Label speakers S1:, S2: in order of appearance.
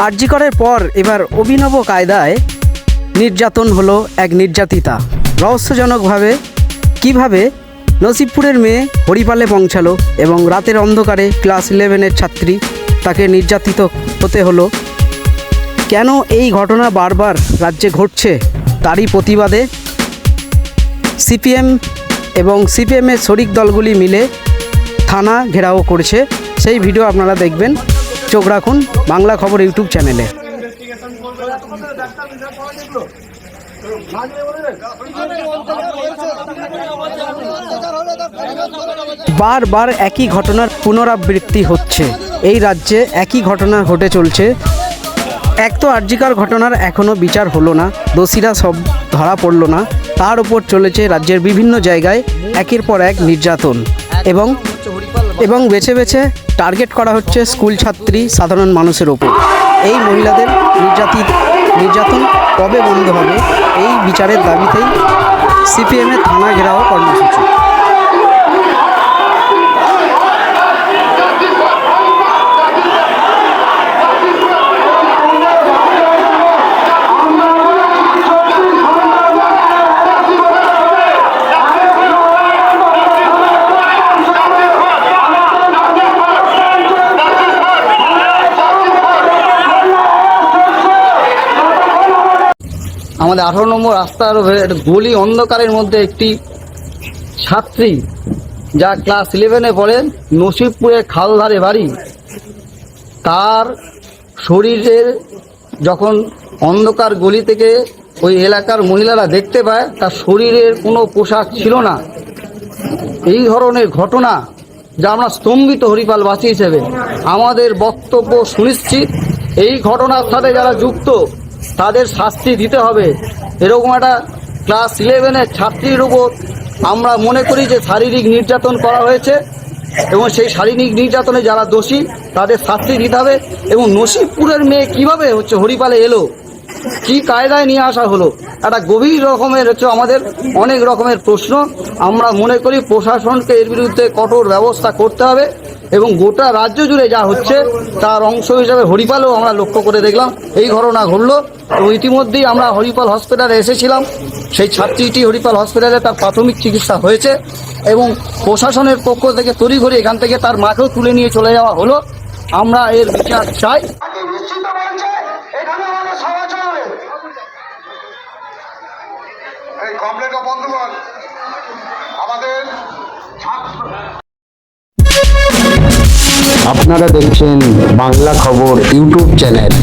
S1: আরজি করার পর এবার অভিনব কায়দায় নির্যাতন হলো এক নির্যাতিতা। রহস্যজনকভাবে কিভাবে নসিবপুরের মেয়ে হরিপালে পৌঁছালো এবং রাতের অন্ধকারে ক্লাস 11-এর ছাত্রী তাকে নির্যাতিত হতে হলো, কেন এই ঘটনা বারবার রাজ্যে ঘটছে, তারই প্রতিবাদে সিপিএম এবং সিপিএমের শরিক দলগুলি মিলে থানা ঘেরাও করেছে। সেই ভিডিও আপনারা দেখবেন। চোখ রাখুন বাংলা খবর ইউটিউব চ্যানেলে। বারবার একই ঘটনার পুনরাবৃত্তি হচ্ছে। এই রাজ্যে একই ঘটনা ঘটে চলছে। এক তো আরজিকর ঘটনার এখনও বিচার হলো না, দোষীরা সব ধরা পড়ল না, তার উপর চলেছে রাজ্যের বিভিন্ন জায়গায় একের পর এক নির্যাতন এবং বেছে বেছে টার্গেট করা হচ্ছে স্কুল ছাত্রী, সাধারণ মানুষের ওপর। এই মহিলাদের নির্যাতন কবে বন্ধ হবে, এই বিচারের দাবিতেই সিপিএমের থানা ঘেরাও কর্মসূচি।
S2: আমাদের 18 নম্বর রাস্তার গলি অন্ধকারের মধ্যে একটি ছাত্রী, যা ক্লাস 11-এ পড়ে, নসিবপুরের খালধারে বাড়ি, তার শরীরের যখন অন্ধকার গলি থেকে ওই এলাকার মহিলারা দেখতে পায় তার শরীরের কোনো পোশাক ছিল না। এই ধরনের ঘটনা যা আমরা স্তম্ভিত হরিপালবাসী হিসেবে আমাদের বক্তব্য সুনিশ্চিত, এই ঘটনার সাথে যারা যুক্ত তাদের শাস্তি দিতে হবে। এরকম একটা ক্লাস 11-এর ছাত্রীর উপর আমরা মনে করি যে শারীরিক নির্যাতন করা হয়েছে এবং সেই শারীরিক নির্যাতনে যারা দোষী তাদের শাস্তি দিতে হবে। এবং নসিবপুরের মেয়ে কিভাবে হরিপালে এলো, কি কায়দায় নিয়ে আসা হলো, একটা গভীর রকমের আমাদের অনেক রকমের প্রশ্ন। আমরা মনে করি প্রশাসনকে এর বিরুদ্ধে কঠোর ব্যবস্থা করতে হবে এবং গোটা রাজ্য জুড়ে যা হচ্ছে তার অংশ হিসাবে হরিপালেও আমরা লক্ষ্য করে দেখলাম এই ঘটনা ঘটলো। এবং ইতিমধ্যেই আমরা হরিপাল হসপিটালে এসেছিলাম, সেই ছাত্রীটি হরিপাল হসপিটালে তার প্রাথমিক চিকিৎসা হয়েছে এবং প্রশাসনের পক্ষ থেকে তড়িঘড়ি এখান থেকে তার মাকেও তুলে নিয়ে চলে যাওয়া হলো। আমরা এর বিচার চাই।
S3: আপনারা দেখছেন বাংলা খবর ইউটিউব চ্যানেল।